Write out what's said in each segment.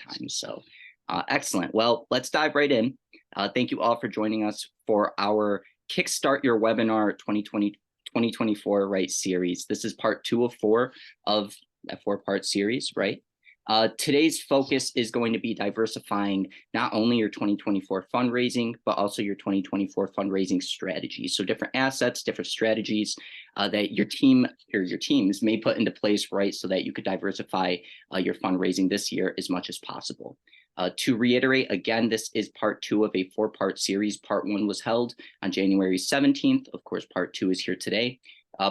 times. So excellent. Well, let's dive right in. Thank you all for joining us for our Kickstart Your Webinar 2024, right, series. This is part 2 of 4 of a 4-part series, right? Today's focus is going to be diversifying not only your 2024 fundraising, but also your 2024 fundraising strategies. So different assets, different strategies that your team or your teams may put into place, right, so that you could diversify your fundraising this year as much as possible. To reiterate, again, this is part 2 of a 4-part series. Part 1 was held on January 17th. Of course, part 2 is here today.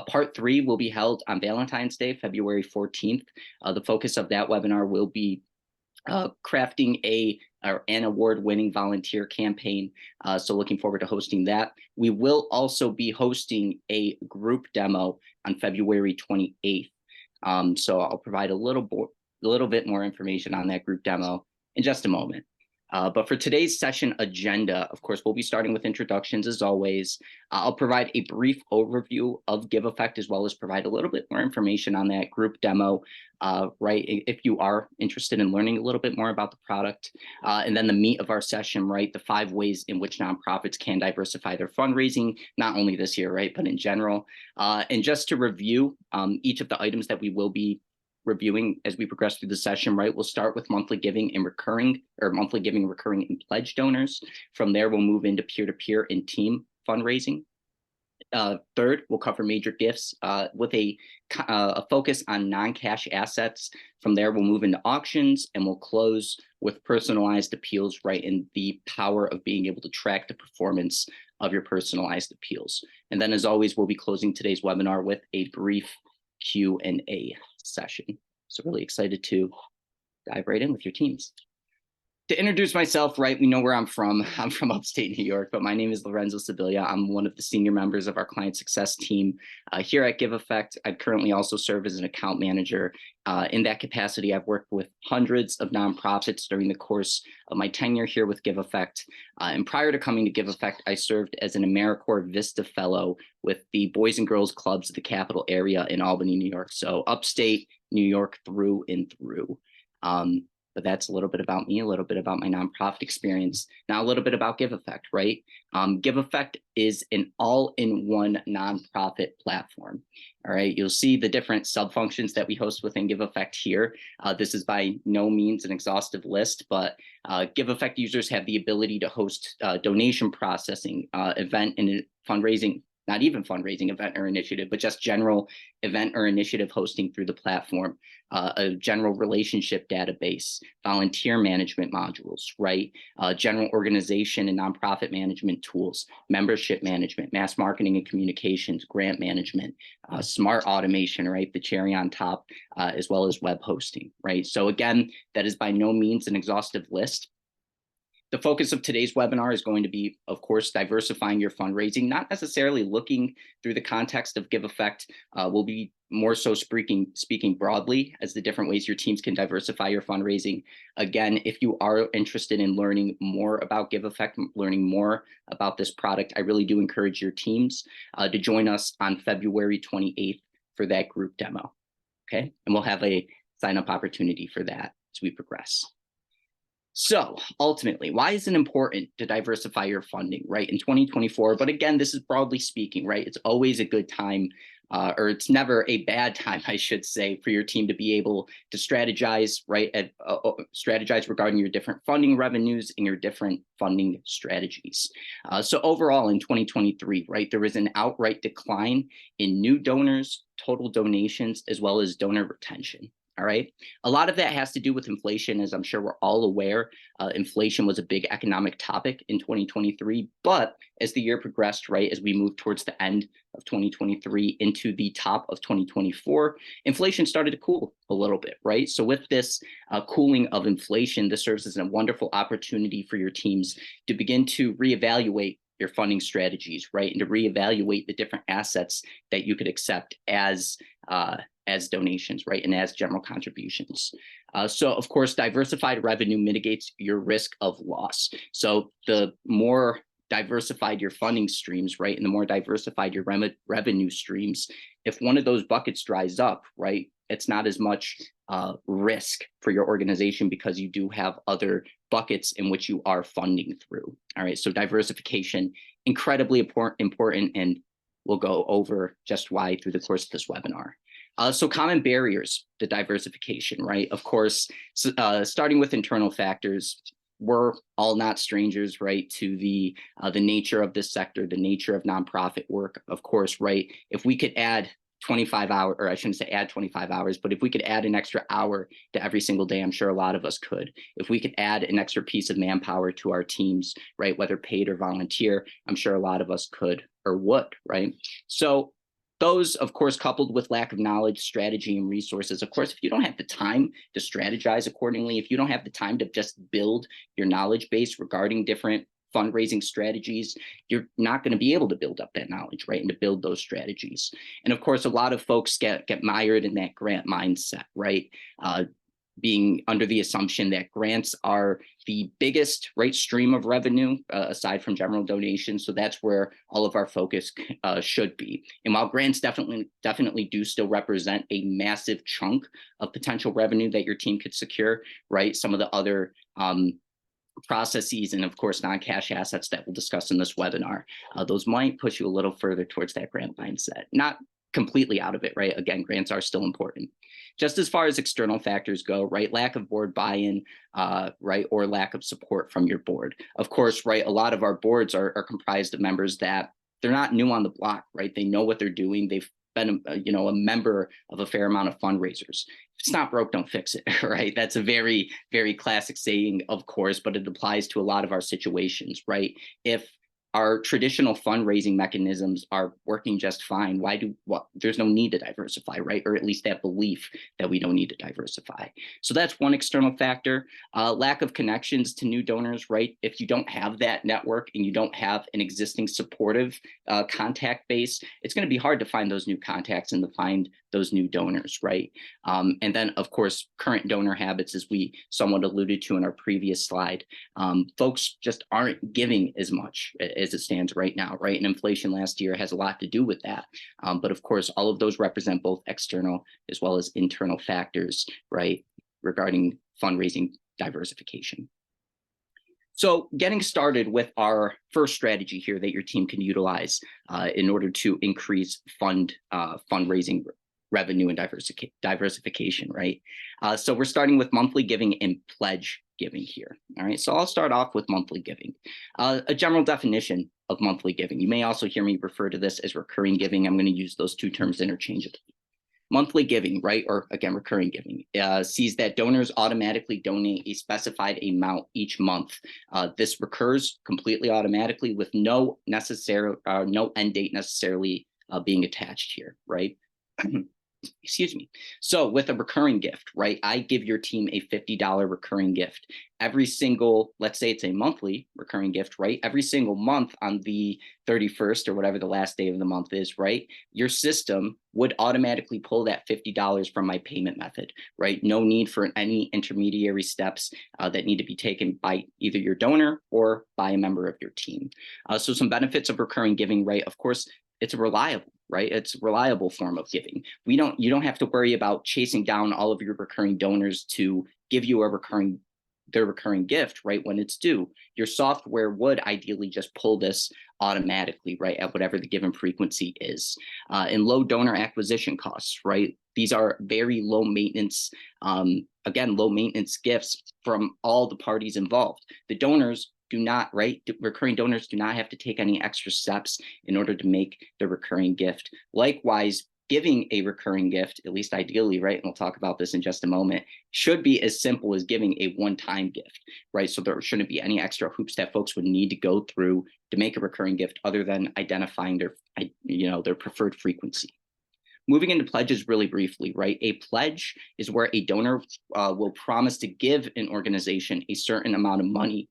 Part 3 will be held on Valentine's Day, February 14th. The focus of that webinar will be crafting an award-winning volunteer campaign. So looking forward to hosting that. We will also be hosting a group demo on February 28th. So I'll provide a little bit more information on that group demo in just a moment. But for today's session agenda, of course, we'll be starting with introductions as always. I'll provide a brief overview of GiveEffect as well as provide a little bit more information on that group demo, right, if you are interested in learning a little bit more about the product. And then the meat of our session, right, the 5 ways in which nonprofits can diversify their fundraising, not only this year, right, but in general. And just to review each of the items that we will be reviewing as we progress through the session, right? We'll start with monthly giving and recurring and pledge donors. From there, we'll move into peer-to-peer and team fundraising. Third, we'll cover major gifts with a focus on non-cash assets. From there, we'll move into auctions and we'll close with personalized appeals, right? And the power of being able to track the performance of your personalized appeals. And then as always, we'll be closing today's webinar with a brief Q&A session. So really excited to dive right in with your teams. To introduce myself, right, we know where I'm from. I'm from upstate New York, but my name is Lorenzo Sibilia. I'm one of the senior members of our client success team here at GiveEffect. I currently also serve as an account manager. In that capacity, I've worked with hundreds of nonprofits during the course of my tenure here with GiveEffect. And prior to coming to GiveEffect, I served as an AmeriCorps Vista Fellow with the Boys and Girls Clubs of the capital area in Albany, New York. So upstate New York through and through. But that's a little bit about me, a little bit about my nonprofit experience. Now a little bit about GiveEffect, right? GiveEffect is an all-in-one nonprofit platform. All right, you'll see the different sub-functions that we host within GiveEffect here. This is by no means an exhaustive list, but GiveEffect users have the ability to host donation processing, event and fundraising, not even fundraising event or initiative, but just general event or initiative hosting through the platform, a general relationship database, volunteer management modules, right? General organization and nonprofit management tools, membership management, mass marketing and communications, grant management, smart automation, right? The cherry on top, as well as web hosting, right? So again, that is by no means an exhaustive list. The focus of today's webinar is going to be, of course, diversifying your fundraising, not necessarily looking through the context of GiveEffect. We'll be more so speaking broadly as the different ways your teams can diversify your fundraising. Again, if you are interested in learning more about GiveEffect, learning more about this product, I really do encourage your teams to join us on February 28th for that group demo, okay? And we'll have a sign-up opportunity for that as we progress. So ultimately, why is it important to diversify your funding, right, in 2024? But again, this is broadly speaking, right? It's always a good time, or it's never a bad time, I should say, for your team to be able to strategize, right, strategize regarding your different funding revenues and your different funding strategies. So overall in 2023, right, there was an outright decline in new donors, total donations, as well as donor retention. All right. A lot of that has to do with inflation, as I'm sure we're all aware. Inflation was a big economic topic in 2023. But as the year progressed, right, as we moved towards the end of 2023 into the top of 2024, inflation started to cool a little bit, right? So with this cooling of inflation, this serves as a wonderful opportunity for your teams to begin to reevaluate your funding strategies, right, and to reevaluate the different assets that you could accept as donations, right, and as general contributions. So, of course, diversified revenue mitigates your risk of loss. So the more diversified your funding streams, right, and the more diversified your revenue streams, if one of those buckets dries up, right, it's not as much risk for your organization because you do have other buckets in which you are funding through. All right, so diversification, incredibly important, and we'll go over just why through the course of this webinar. So common barriers to diversification, right? Of course, starting with internal factors, we're all not strangers, right, to the nature of this sector, the nature of nonprofit work, of course, right? If we could add 25 hours, or I shouldn't say add 25 hours, but if we could add an extra hour to every single day, I'm sure a lot of us could. If we could add an extra piece of manpower to our teams, right, whether paid or volunteer, I'm sure a lot of us could or would, right? So those, of course, coupled with lack of knowledge, strategy, and resources. Of course, if you don't have the time to strategize accordingly, if you don't have the time to just build your knowledge base regarding different fundraising strategies, you're not going to be able to build up that knowledge, right? And to build those strategies. And of course, a lot of folks get mired in that grant mindset, right? Being under the assumption that grants are the biggest stream of revenue aside from general donations. So that's where all of our focus should be. And while grants definitely do still represent a massive chunk of potential revenue that your team could secure, right? Some of the other processes and of course non-cash assets that we'll discuss in this webinar, those might push you a little further towards that grant mindset. Not completely out of it, right? Again, grants are still important. Just as far as external factors go, right? Lack of board buy-in, right? Or lack of support from your board. Of course, right? A lot of our boards are comprised of members that they're not new on the block, right? They know what they're doing. They've been, a member of a fair amount of fundraisers. If it's not broke, don't fix it, right? That's a very, very classic saying, of course, but it applies to a lot of our situations, right? If our traditional fundraising mechanisms are working just fine, there's no need to diversify, right? Or at least that belief that we don't need to diversify. So that's one external factor. Lack of connections to new donors, right? If you don't have that network and you don't have an existing supportive contact base, it's going to be hard to find those new contacts and to find those new donors, right? And then, of course, current donor habits, as we somewhat alluded to in our previous slide, folks just aren't giving as much as it stands right now, right? And inflation last year has a lot to do with that. But of course, all of those represent both external as well as internal factors, right, regarding fundraising diversification. So getting started with our first strategy here that your team can utilize in order to increase fundraising revenue and diversification, right? So we're starting with monthly giving and pledge giving here. All right, so I'll start off with monthly giving. A general definition of monthly giving. You may also hear me refer to this as recurring giving. I'm going to use those two terms interchangeably. Monthly giving, right, or again, recurring giving, sees that donors automatically donate a specified amount each month. This recurs completely automatically with no end date necessarily being attached here, right? Excuse me. So with a recurring gift, right, I give your team a $50 recurring gift. Every single, let's say it's a monthly recurring gift, right? Every single month on the 31st or whatever the last day of the month is, right? Your system would automatically pull that $50 from my payment method, right? No need for any intermediary steps that need to be taken by either your donor or by a member of your team. So some benefits of recurring giving, right? Of course, it's reliable, right? It's a reliable form of giving. You don't have to worry about chasing down all of your recurring donors to give you their recurring gift, right, when it's due. Your software would ideally just pull this automatically, right, at whatever the given frequency is. And low donor acquisition costs, right? These are very low maintenance, low maintenance gifts from all the parties involved. The donors do not, right? Recurring donors do not have to take any extra steps in order to make the recurring gift. Likewise, giving a recurring gift, at least ideally, right? And we'll talk about this in just a moment, should be as simple as giving a one-time gift, right? So there shouldn't be any extra hoops that folks would need to go through to make a recurring gift other than identifying their preferred frequency. Moving into pledges really briefly, right? A pledge is where a donor will promise to give an organization a certain amount of money,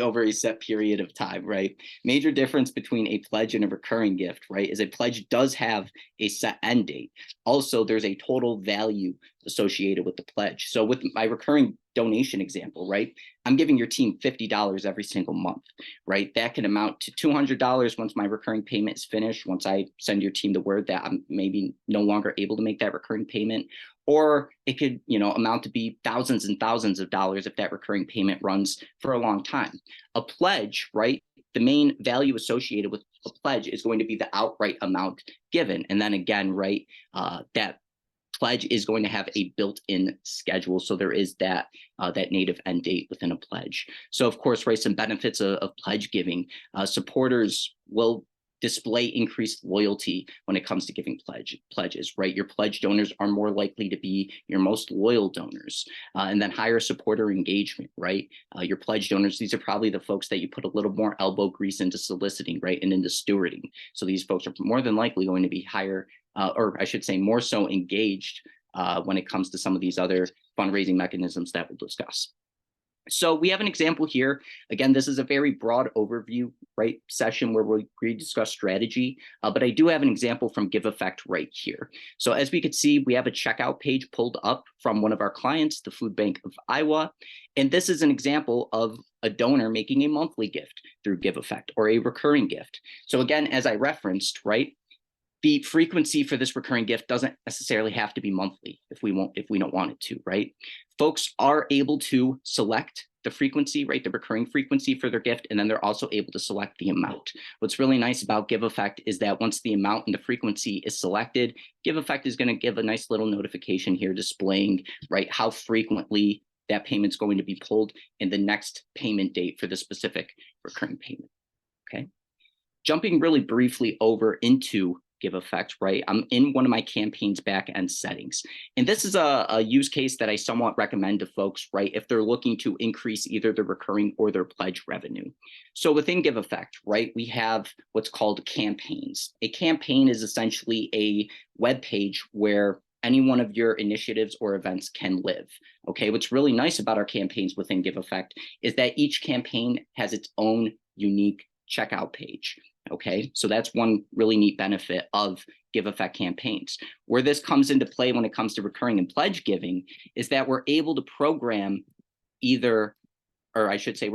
over a set period of time, right? Major difference between a pledge and a recurring gift, right, is a pledge does have a set end date. Also, there's a total value associated with the pledge. So with my recurring donation example, right, I'm giving your team $50 every single month, right? That can amount to $200 once my recurring payment is finished, once I send your team the word that I'm maybe no longer able to make that recurring payment, or it could, amount to be thousands and thousands of dollars if that recurring payment runs for a long time. A pledge, right? The main value associated with a pledge is going to be the outright amount given. And then again, right, that pledge is going to have a built-in schedule. So there is that native end date within a pledge. So of course, right, some benefits of pledge giving. Supporters will display increased loyalty when it comes to giving pledges, right? Your pledge donors are more likely to be your most loyal donors. And then higher supporter engagement, right? Your pledge donors, these are probably the folks that you put a little more elbow grease into soliciting, right? And into stewarding. So these folks are more than likely going to be higher, or I should say more so engaged when it comes to some of these other fundraising mechanisms that we'll discuss. So we have an example here. Again, this is a very broad overview, right, session where we discuss strategy, but I do have an example from GiveEffect right here. So as we could see, we have a checkout page pulled up from one of our clients, the Food Bank of Iowa. And this is an example of a donor making a monthly gift through GiveEffect or a recurring gift. So again, as I referenced, right, the frequency for this recurring gift doesn't necessarily have to be monthly if we don't want it to, right? Folks are able to select the frequency, right? The recurring frequency for their gift, and then they're also able to select the amount. What's really nice about GiveEffect is that once the amount and the frequency is selected, GiveEffect is going to give a nice little notification here displaying, right, how frequently that payment's going to be pulled in the next payment date for the specific recurring payment, okay? Jumping really briefly over into GiveEffect, right? I'm in one of my campaign's back-end settings. And this is a use case that I somewhat recommend to folks, right, if they're looking to increase either their recurring or their pledge revenue. So within GiveEffect, right, we have what's called campaigns. A campaign is essentially a web page where any one of your initiatives or events can live. Okay, what's really nice about our campaigns within GiveEffect is that each campaign has its own unique checkout page. Okay, so that's one really neat benefit of GiveEffect campaigns. Where this comes into play when it comes to recurring and pledge giving is that we're able to program we're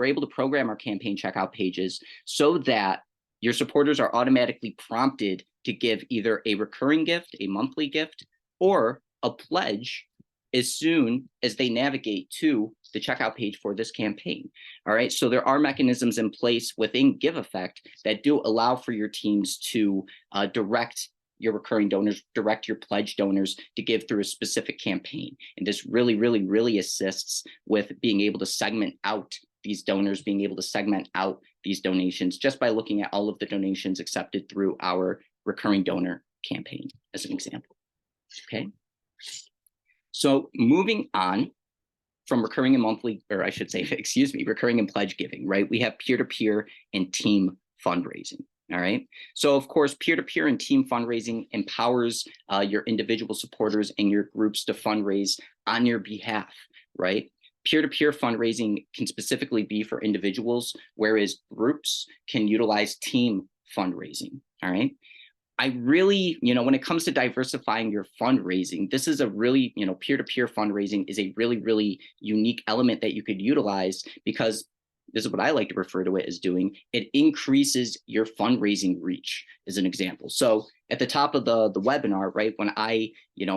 able to program our campaign checkout pages so that your supporters are automatically prompted to give either a recurring gift, a monthly gift, or a pledge as soon as they navigate to the checkout page for this campaign. All right, so there are mechanisms in place within GiveEffect that do allow for your teams to direct your recurring donors, direct your pledge donors to give through a specific campaign. And this really, really, really assists with being able to segment out these donors, being able to segment out these donations just by looking at all of the donations accepted through our recurring donor campaign as an example. Okay. So moving on from recurring and monthly, or I should say, excuse me, recurring and pledge giving, right? We have peer-to-peer and team fundraising, all right? So of course, peer-to-peer and team fundraising empowers your individual supporters and your groups to fundraise on your behalf, right? Peer-to-peer fundraising can specifically be for individuals, whereas groups can utilize team fundraising, all right? I really, when it comes to diversifying your fundraising, this is a really, peer-to-peer fundraising is a really, really unique element that you could utilize because this is what I like to refer to it as doing. It increases your fundraising reach as an example. So at the top of the webinar, right, when I,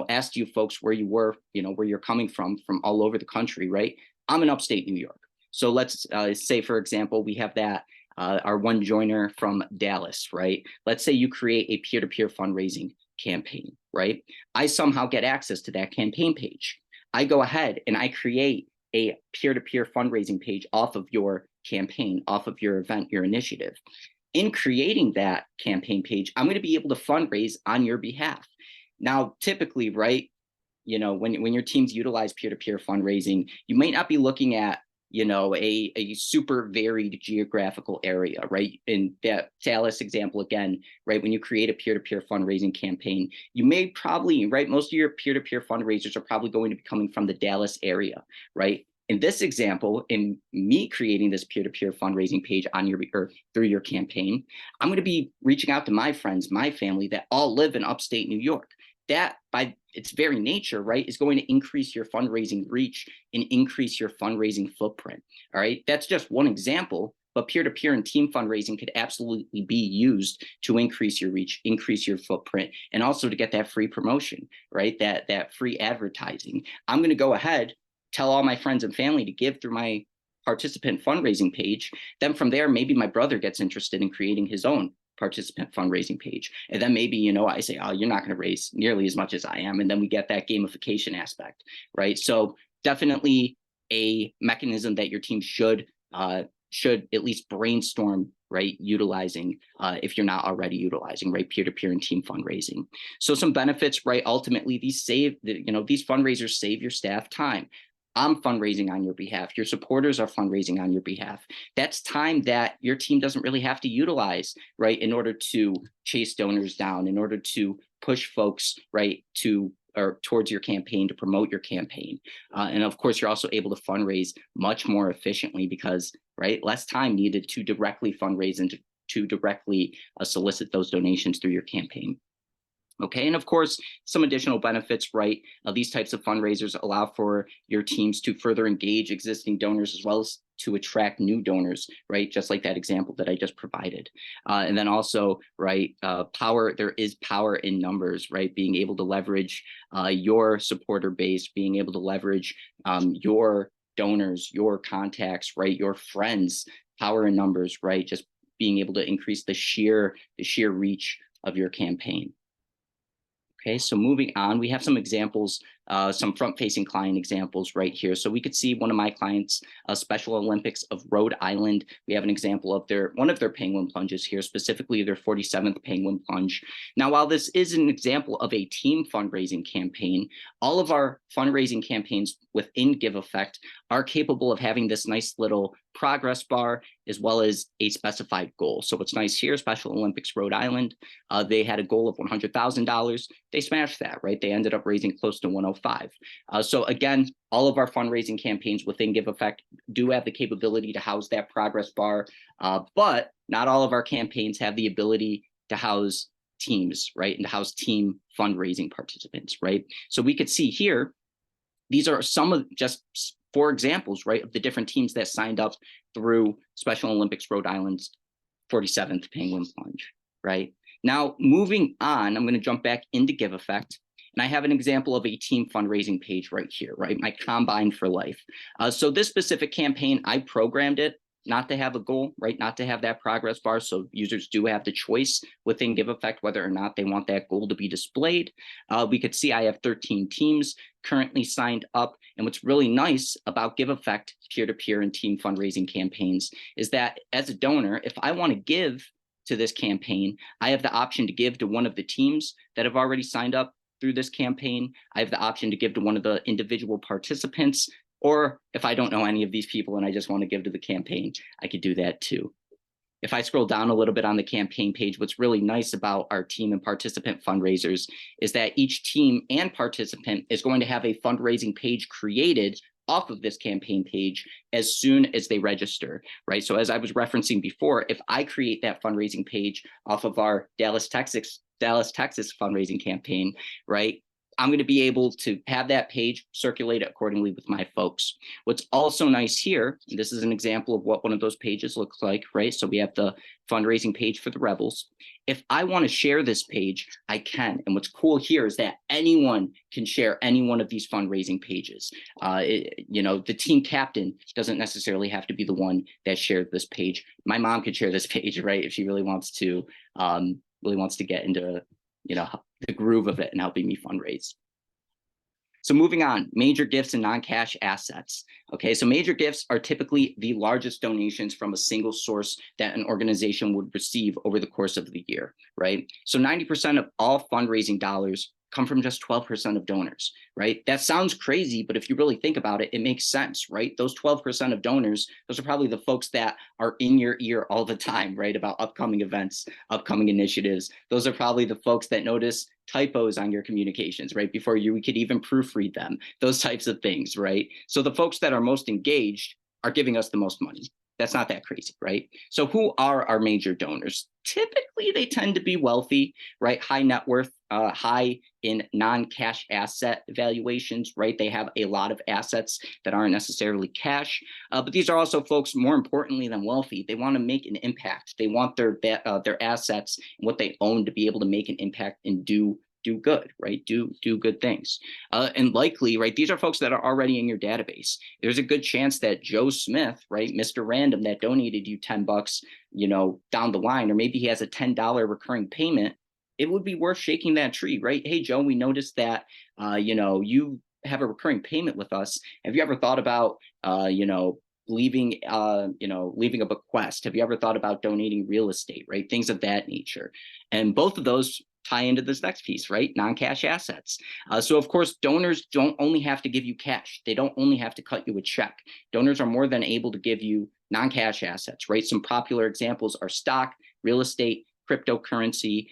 asked you folks where you were, where you're coming from all over the country, right? I'm in upstate New York. So let's say, for example, we have that our one joiner from Dallas, right? Let's say you create a peer-to-peer fundraising campaign, right? I somehow get access to that campaign page. I go ahead and I create a peer-to-peer fundraising page off of your campaign, off of your event, your initiative. In creating that campaign page, I'm going to be able to fundraise on your behalf. Now, typically, right, when your teams utilize peer-to-peer fundraising, you might not be looking at a super varied geographical area, right? In that Dallas example again, right? When you create a peer-to-peer fundraising campaign, you may probably, right? Most of your peer-to-peer fundraisers are probably going to be coming from the Dallas area, right? In this example, in me creating this peer-to-peer fundraising page on your or through your campaign, I'm going to be reaching out to my friends, my family that all live in upstate New York. That by its very nature, right, is going to increase your fundraising reach and increase your fundraising footprint. All right. That's just one example but peer-to-peer and team fundraising could absolutely be used to increase your reach, increase your footprint, and also to get that free promotion, right? That free advertising. I'm going to go ahead, tell all my friends and family to give through my participant fundraising page. Then from there, maybe my brother gets interested in creating his own participant fundraising page. And then maybe, you know, I say, oh, you're not going to raise nearly as much as I am. And then we get that gamification aspect, right? So definitely a mechanism that your team should at least brainstorm, right, utilizing if you're not already utilizing, right, peer-to-peer and team fundraising. So some benefits, right, ultimately these fundraisers save your staff time. I'm fundraising on your behalf. Your supporters are fundraising on your behalf. That's time that your team doesn't really have to utilize, right, in order to chase donors down, in order to push folks, right, to or towards your campaign, to promote your campaign. And of course, you're also able to fundraise much more efficiently because, right, less time needed to directly fundraise and to directly solicit those donations through your campaign. Okay, and of course, some additional benefits, right? These types of fundraisers allow for your teams to further engage existing donors as well as to attract new donors, right? Just like that example that I just provided. And then also, right, there is power in numbers, right? Being able to leverage your supporter base, being able to leverage your donors, your contacts, right? Your friends, power in numbers, right? Just being able to increase the sheer reach of your campaign. Okay, so moving on, we have some examples, some front-facing client examples right here. So we could see one of my clients, Special Olympics of Rhode Island. We have an example of one of their penguin plunges here, specifically their 47th penguin plunge. Now, while this is an example of a team fundraising campaign, all of our fundraising campaigns within Give Effect are capable of having this nice little progress bar as well as a specified goal. So what's nice here, Special Olympics Rhode Island, they had a goal of $100,000. They smashed that, right? They ended up raising close to 105. So again, all of our fundraising campaigns within Give Effect do have the capability to house that progress bar, but not all of our campaigns have the ability to house teams, right? And to house team fundraising participants, right? So we could see here, these are some of just 4 examples, right, of the different teams that signed up through Special Olympics Rhode Island's 47th penguin plunge, right? Now, moving on, I'm going to jump back into Give Effect, and I have an example of a team fundraising page right here, right? My Combine for Life. So this specific campaign, I programmed it not to have a goal, right? Not to have that progress bar. So users do have the choice within Give Effect whether or not they want that goal to be displayed. We could see I have 13 teams currently signed up. And what's really nice about Give Effect peer-to-peer and team fundraising campaigns is that as a donor, if I want to give to this campaign, I have the option to give to one of the teams that have already signed up through this campaign. I have the option to give to one of the individual participants, or if I don't know any of these people and I just want to give to the campaign, I could do that too. If I scroll down a little bit on the campaign page, what's really nice about our team and participant fundraisers is that each team and participant is going to have a fundraising page created off of this campaign page as soon as they register, right? So as I was referencing before, if I create that fundraising page off of our Dallas, Texas fundraising campaign, right, I'm going to be able to have that page circulate accordingly with my folks. What's also nice here, and this is an example of what one of those pages looks like, right? So we have the fundraising page for the Rebels. If I want to share this page, I can. And what's cool here is that anyone can share any one of these fundraising pages. The team captain doesn't necessarily have to be the one that shared this page. My mom could share this page, right? If she really wants to get into, the groove of it and helping me fundraise. So moving on, major gifts and non-cash assets. Okay, so major gifts are typically the largest donations from a single source that an organization would receive over the course of the year, right? So 90% of all fundraising dollars come from just 12% of donors, right? That sounds crazy, but if you really think about it, it makes sense, right? Those 12% of donors, those are probably the folks that are in your ear all the time, right? About upcoming events, upcoming initiatives. Those are probably the folks that notice typos on your communications, right? Before you could even proofread them, those types of things, right? So the folks that are most engaged are giving us the most money. that's not that crazy, right? So who are our major donors? Typically, they tend to be wealthy, right? High net worth, high in non-cash asset valuations, right? They have a lot of assets that aren't necessarily cash, but these are also folks, more importantly than wealthy. They want to make an impact. They want their assets and what they own to be able to make an impact and do good, right? Do good things. And likely, right, these are folks that are already in your database. There's a good chance that Joe Smith, right, Mr. Random, that donated you $10, down the line, or maybe he has a $10 recurring payment. It would be worth shaking that tree, right? Hey, Joe, we noticed that, you have a recurring payment with us. Have you ever thought about, leaving a bequest? Have you ever thought about donating real estate, right? Things of that nature. And both of those tie into this next piece, right? Non-cash assets. So of course, donors don't only have to give you cash. They don't only have to cut you a check. Donors are more than able to give you non-cash assets, right? Some popular examples are stock, real estate, cryptocurrency,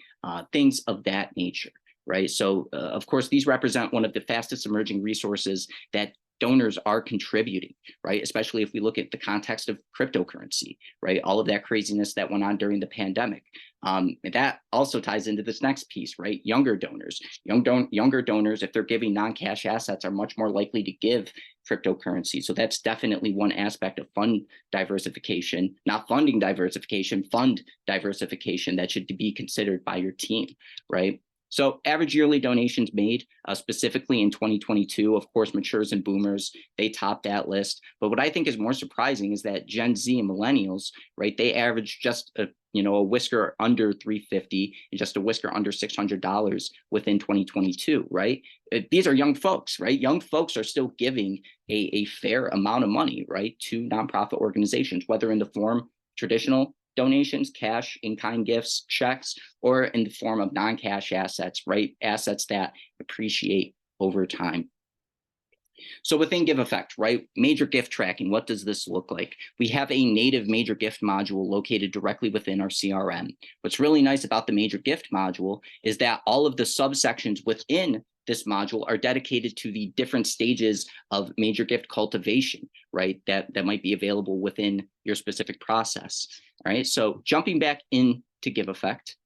things of that nature, right? So of course, these represent one of the fastest emerging resources that donors are contributing, right? Especially if we look at the context of cryptocurrency, right? All of that craziness that went on during the pandemic. That also ties into this next piece, right? Younger donors, younger donors, if they're giving non-cash assets, are much more likely to give cryptocurrency. So that's definitely one aspect of fund diversification, not funding diversification, fund diversification that should be considered by your team, right? So average yearly donations made, specifically in 2022, of course, matures and boomers, they top that list. But what I think is more surprising is that Gen Z and millennials, right, they average just a whisker under 350 and just a whisker under $600 within 2022, right? These are young folks, right? Young folks are still giving a fair amount of money, right, to nonprofit organizations, whether in the form traditional donations, cash, in-kind gifts, checks, or in the form of non-cash assets, right? Assets that appreciate over time. So within Give Effect, right, major gift tracking, what does this look like? We have a native major gift module located directly within our CRM. What's really nice about the major gift module is that all of the subsections within this module are dedicated to the different stages of major gift cultivation, right, that might be available within your specific process. All right, so jumping back into Give Effect,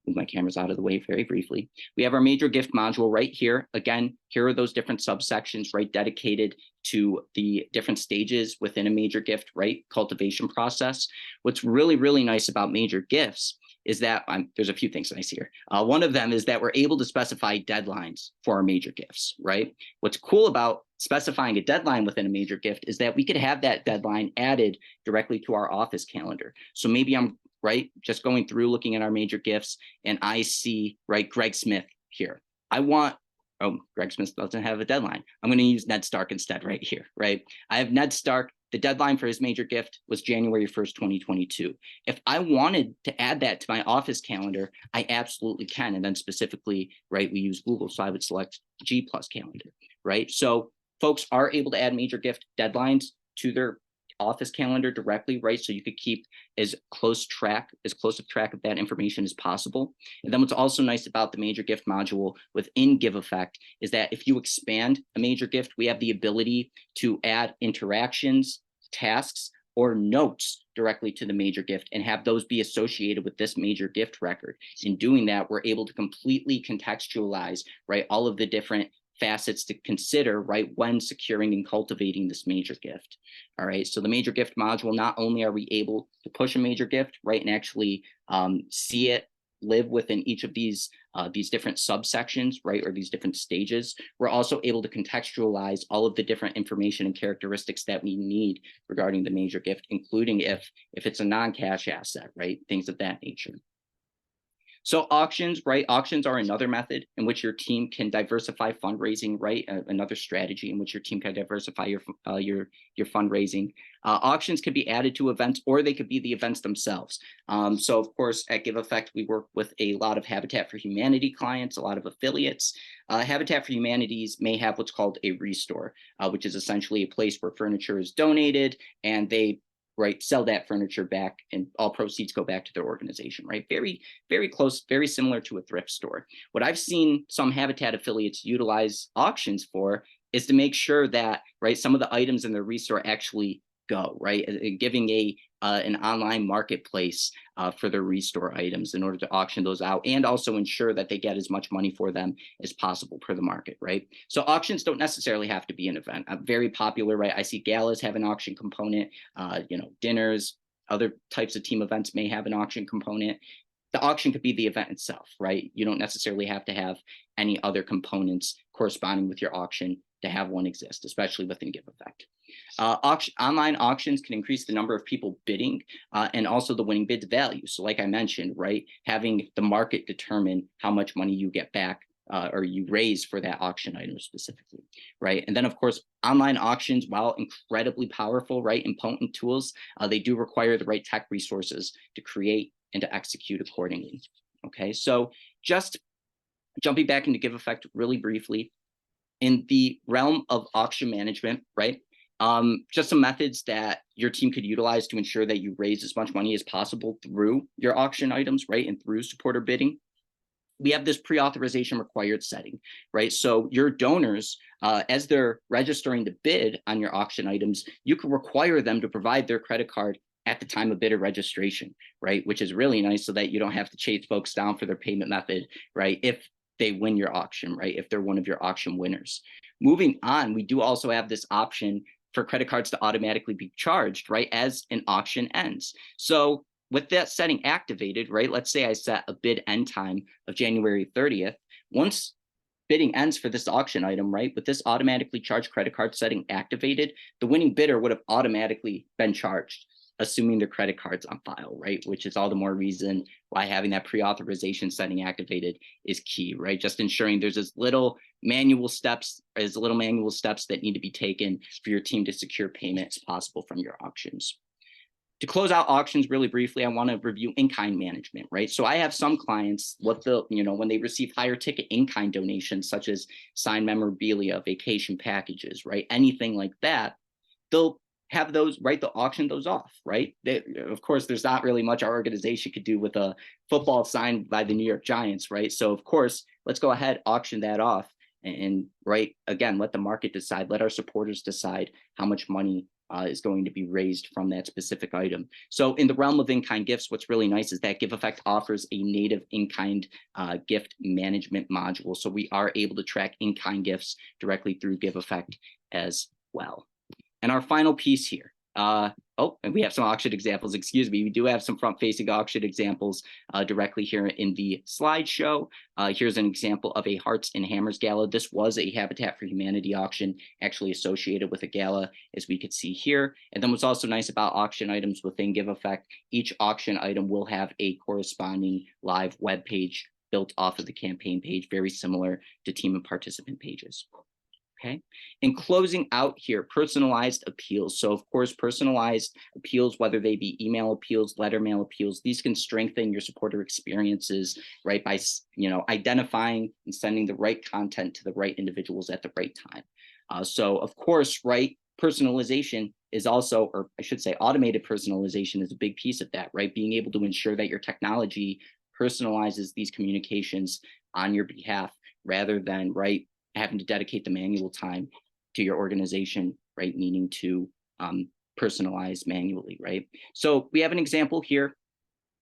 move my cameras out of the way very briefly. We have our major gift module right here. Again, here are those different subsections, right, dedicated to the different stages within a major gift, right, cultivation process. What's really, really nice about major gifts is that there's a few things nice here. One of them is that we're able to specify deadlines for our major gifts, right? What's cool about specifying a deadline within a major gift is that we could have that deadline added directly to our office calendar. So maybe I'm just going through looking at our major gifts and I see, right, Greg Smith here. Greg Smith doesn't have a deadline. I'm going to use Ned Stark instead right here, right? I have Ned Stark. The deadline for his major gift was January 1st, 2022. If I wanted to add that to my office calendar, I absolutely can. And then specifically, right, we use Google, so I would select G+ calendar, right? So folks are able to add major gift deadlines to their office calendar directly, right? So you could keep as close of track of that information as possible. And then what's also nice about the major gift module within Give Effect is that if you expand a major gift, we have the ability to add interactions, tasks, or notes directly to the major gift and have those be associated with this major gift record. In doing that, we're able to completely contextualize, right, all of the different facets to consider, right, when securing and cultivating this major gift. All right, so the major gift module, not only are we able to push a major gift, right, and actually see it live within each of these different subsections, right, or these different stages, we're also able to contextualize all of the different information and characteristics that we need regarding the major gift, including if it's a non-cash asset, right, things of that nature. So auctions, right? Auctions are another method in which your team can diversify fundraising, right? Another strategy in which your team can diversify your fundraising. Auctions could be added to events, or they could be the events themselves. So of course, at Give Effect, we work with a lot of Habitat for Humanity clients, a lot of affiliates. Habitat for Humanities may have what's called a restore, which is essentially a place where furniture is donated and they sell that furniture back and all proceeds go back to their organization, right? Very, very close, very similar to a thrift store. What I've seen some Habitat affiliates utilize auctions for is to make sure that, right, some of the items in their restore actually go, right? Giving a an online marketplace for their restore items in order to auction those out and also ensure that they get as much money for them as possible per the market, right? So auctions don't necessarily have to be an event. Very popular, right? I see galas have an auction component, dinners, other types of team events may have an auction component. The auction could be the event itself, right? You don't necessarily have to have any other components corresponding with your auction to have one exist, especially within Give Effect. Online auctions can increase the number of people bidding and also the winning bid's value. So like I mentioned, right, having the market determine how much money you get back or you raise for that auction item specifically, right? And then of course, online auctions, while incredibly powerful, right, and potent tools, they do require the right tech resources to create and to execute accordingly. Okay, so just jumping back into Give Effect really briefly, in the realm of auction management, right? Just some methods that your team could utilize to ensure that you raise as much money as possible through your auction items, right? And through supporter bidding. We have this pre-authorization required setting, right? So your donors, as they're registering the bid on your auction items, you can require them to provide their credit card at the time of bidder registration, right? Which is really nice so that you don't have to chase folks down for their payment method, right? If they win your auction, right? If they're one of your auction winners. Moving on, we do also have this option for credit cards to automatically be charged, right? As an auction ends. So with that setting activated, right? Let's say I set a bid end time of January 30th. Once bidding ends for this auction item, right? With this automatically charged credit card setting activated, the winning bidder would have automatically been charged, assuming their credit card's on file, right? Which is all the more reason why having that pre-authorization setting activated is key, right? Just ensuring there's as little manual steps that need to be taken for your team to secure payment as possible from your auctions. To close out auctions really briefly, I want to review in-kind management, right? So I have some clients, when they receive higher ticket in-kind donations, such as signed memorabilia, vacation packages, right? Anything like that, they'll have those, right? They'll auction those off, right? Of course, there's not really much our organization could do with a football signed by the New York Giants, right? So of course, let's go ahead, auction that off and right, again, let the market decide, let our supporters decide how much money is going to be raised from that specific item. So in the realm of in-kind gifts, what's really nice is that Give Effect offers a native in-kind gift management module. So we are able to track in-kind gifts directly through Give Effect as well. And our final piece here, and we have some auction examples, excuse me. We do have some front-facing auction examples directly here in the slideshow. Here's an example of a Hearts and Hammers gala. This was a Habitat for Humanity auction actually associated with a gala, as we could see here. And then what's also nice about auction items within Give Effect, each auction item will have a corresponding live web page built off of the campaign page, very similar to team and participant pages. Okay. In closing out here, personalized appeals. So of course, personalized appeals, whether they be email appeals, letter mail appeals, these can strengthen your supporter experiences, right? By, identifying and sending the right content to the right individuals at the right time. So of course, right, personalization is also, or I should say automated personalization is a big piece of that, right? Being able to ensure that your technology personalizes these communications on your behalf rather than, right, having to dedicate the manual time to your organization, right? Meaning to personalize manually, right? So we have an example here,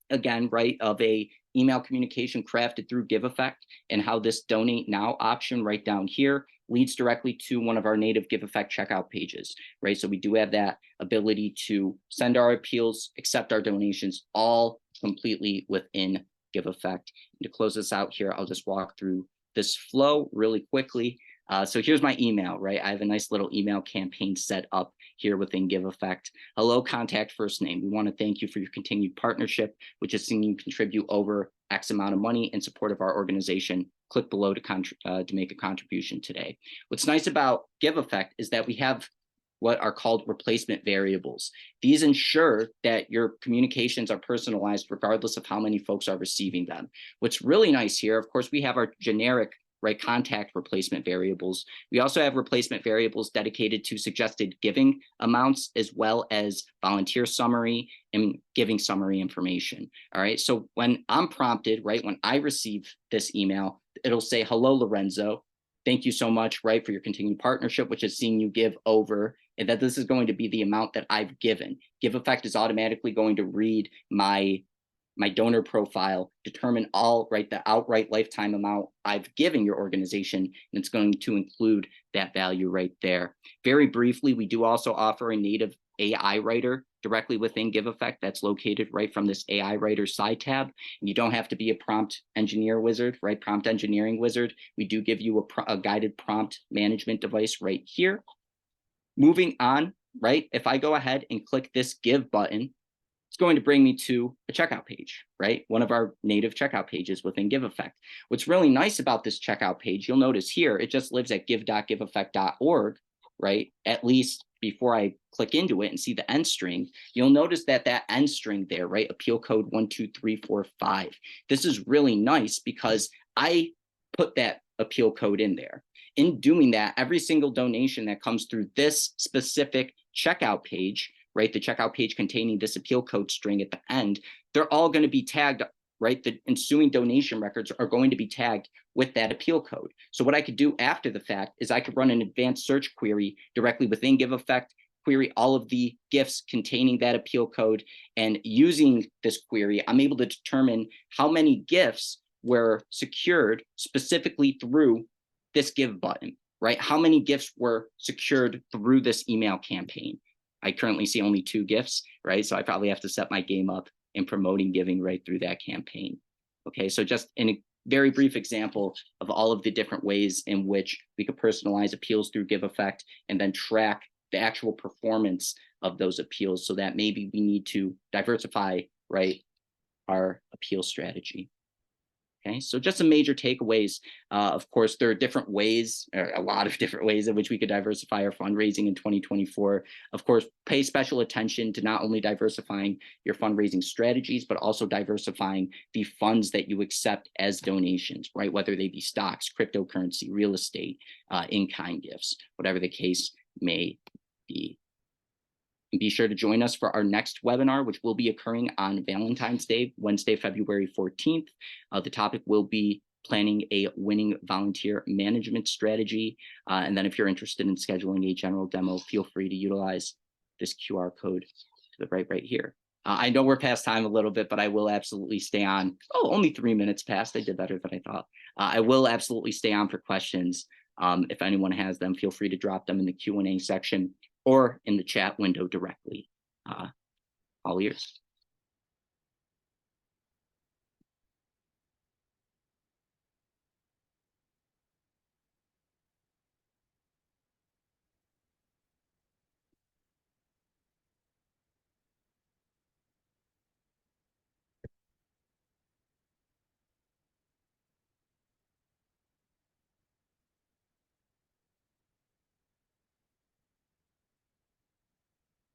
again, right, of a email communication crafted through Give Effect and how this donate now option right down here leads directly to one of our native Give Effect checkout pages, right? So we do have that ability to send our appeals, accept our donations, all completely within Give Effect. And to close this out here, I'll just walk through this flow really quickly. So here's my email, right? I have a nice little email campaign set up here within Give Effect. Hello, contact first name. We want to thank you for your continued partnership, which has seen you contribute over X amount of money in support of our organization. Click below to make a contribution today. What's nice about Give Effect is that we have what are called replacement variables. These ensure that your communications are personalized regardless of how many folks are receiving them. What's really nice here, of course, we have our generic, right, contact replacement variables. We also have replacement variables dedicated to suggested giving amounts as well as volunteer summary and giving summary information. All right, so when I'm prompted, right, when I receive this email, it'll say, hello, Lorenzo. Thank you so much, right, for your continued partnership, which is seeing you give over and that this is going to be the amount that I've given. GiveEffect is automatically going to read my donor profile, determine the outright lifetime amount I've given your organization, and it's going to include that value right there. Very briefly, we do also offer a native AI writer directly within GiveEffect that's located right from this AI writer side tab. And you don't have to be a prompt engineer wizard, right? Prompt engineering wizard. We do give you a guided prompt management device right here. Moving on, right? If I go ahead and click this give button, it's going to bring me to a checkout page, right? One of our native checkout pages within GiveEffect. What's really nice about this checkout page, you'll notice here, it just lives at give.giveeffect.org, right? At least before I click into it and see the end string, you'll notice that end string there, right? Appeal code 12345. This is really nice because I put that appeal code in there. In doing that, every single donation that comes through this specific checkout page, right, the checkout page containing this appeal code string at the end, they're all going to be tagged, right? The ensuing donation records are going to be tagged with that appeal code. So what I could do after the fact is I could run an advanced search query directly within GiveEffect, query all of the gifts containing that appeal code, and using this query, I'm able to determine how many gifts were secured specifically through this give button, right? How many gifts were secured through this email campaign? I currently see only 2 gifts, right? So I probably have to set my game up in promoting giving right through that campaign. Okay, so just in a very brief example of all of the different ways in which we could personalize appeals through GiveEffect and then track the actual performance of those appeals so that maybe we need to diversify, right, our appeal strategy. Okay, so just some major takeaways. Of course, there are different ways, or a lot of different ways in which we could diversify our fundraising in 2024. Of course, pay special attention to not only diversifying your fundraising strategies, but also diversifying the funds that you accept as donations, right? Whether they be stocks, cryptocurrency, real estate, in-kind gifts, whatever the case may be. And be sure to join us for our next webinar, which will be occurring on Valentine's Day, Wednesday, February 14th. The topic will be planning a winning volunteer management strategy. And then if you're interested in scheduling a general demo, feel free to utilize this QR code to the right here. I know we're past time a little bit, but I will absolutely stay on. Oh, only 3 minutes passed. I did better than I thought. I will absolutely stay on for questions. If anyone has them, feel free to drop them in the Q&A section or in the chat window directly. All ears.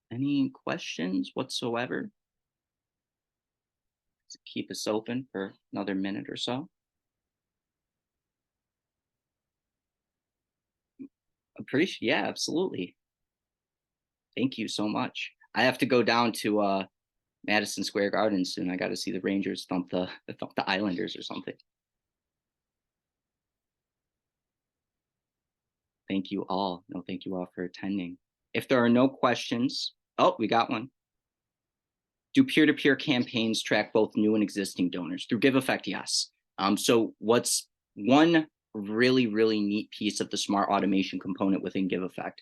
Any questions whatsoever? Let's keep us open for another minute or so. Appreciate, yeah, absolutely. Thank you so much. I have to go down to Madison Square Garden soon. I got to see the Rangers thump the Islanders or something. Thank you all. No, thank you all for attending. If there are no questions, oh, we got one. Do peer-to-peer campaigns track both new and existing donors? Through GiveEffect, yes. So what's one really, really neat piece of the smart automation component within GiveEffect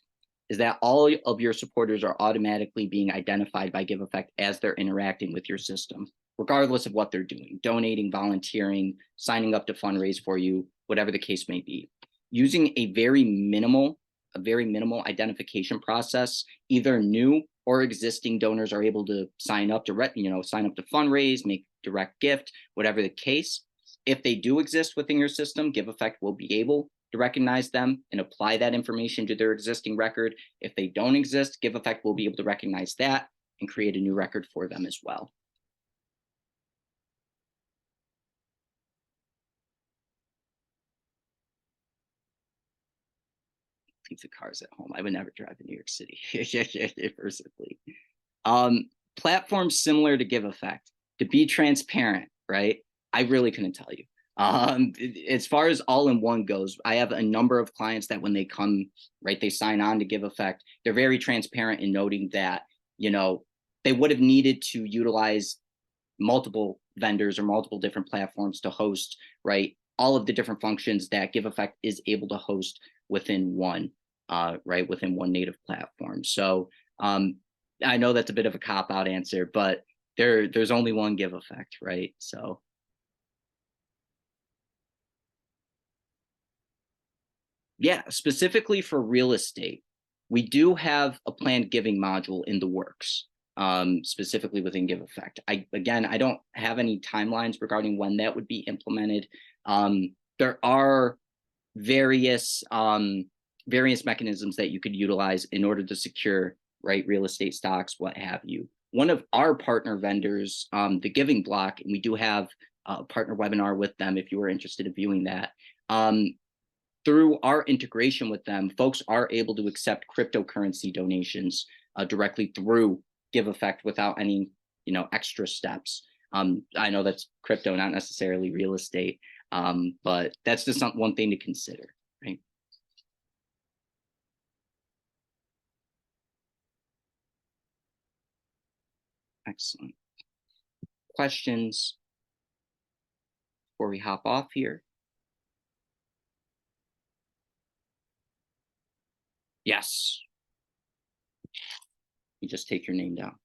is that all of your supporters are automatically being identified by GiveEffect as they're interacting with your system, regardless of what they're doing, donating, volunteering, signing up to fundraise for you, whatever the case may be. Using a very minimal identification process, either new or existing donors are able to sign up to sign up to fundraise, make direct gift, whatever the case. If they do exist within your system, GiveEffect will be able to recognize them and apply that information to their existing record. If they don't exist, GiveEffect will be able to recognize that and create a new record for them as well. Leave the cars at home. I would never drive in New York City. Personally. Platforms similar to GiveEffect. To be transparent, right? I really couldn't tell you. As far as all-in-one goes, I have a number of clients that when they come, right, they sign on to Give Effect, they're very transparent in noting that, you know, they would have needed to utilize multiple vendors or multiple different platforms to host, right, all of the different functions that Give Effect is able to host within one, right, within one native platform. So I know that's a bit of a cop-out answer, but there's only one Give Effect, right? So yeah, specifically for real estate, we do have a planned giving module in the works, specifically within Give Effect. I don't have any timelines regarding when that would be implemented. There are various various mechanisms that you could utilize in order to secure, right, real estate stocks, what have you. One of our partner vendors, the Giving Block, and we do have a partner webinar with them if you are interested in viewing that. Through our integration with them, folks are able to accept cryptocurrency donations directly through Give Effect without any, extra steps. I know that's crypto, not necessarily real estate, but that's just one thing to consider, right? Excellent. Questions before we hop off here? Yes. You just take your name down.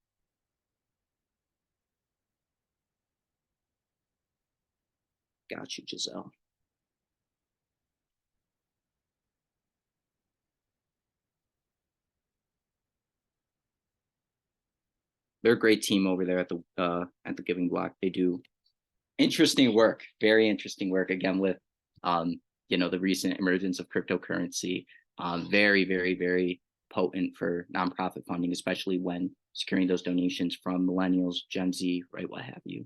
Got you, Giselle. They're a great team over there at the Giving Block. They do interesting work, very interesting work. Again, with the recent emergence of cryptocurrency, very, very, very potent for nonprofit funding, especially when securing those donations from millennials, Gen Z, right, what have you.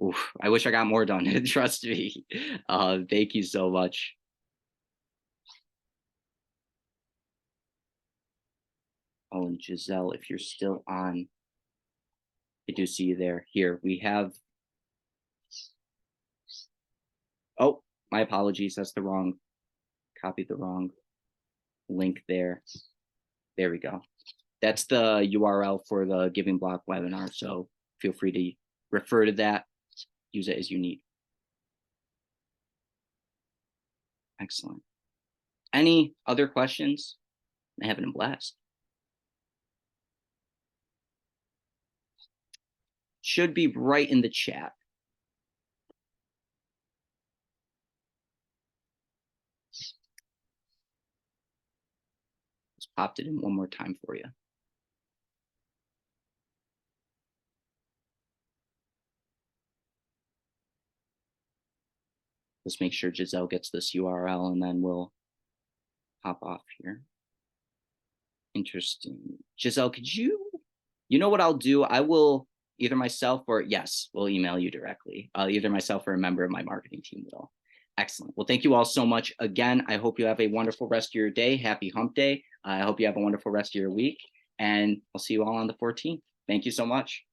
Oof, I wish I got more done. Trust me. Thank you so much. Oh, and Giselle, if you're still on, I do see you there. Here we have. Oh, my apologies. That's the wrong. Copied the wrong link there. There we go. That's the URL for the Giving Block webinar. So feel free to refer to that. Use it as you need. Excellent. Any other questions? I'm having a blast. Should be right in the chat. Just popped it in one more time for you. Let's make sure Giselle gets this URL and then we'll hop off here. Interesting. Giselle, could you know what I'll do? I will either myself or yes, we'll email you directly. Either myself or a member of my marketing team will. Excellent. Well, thank you all so much. Again, I hope you have a wonderful rest of your day. Happy hump day. I hope you have a wonderful rest of your week. And I'll see you all on the 14th. Thank you so much.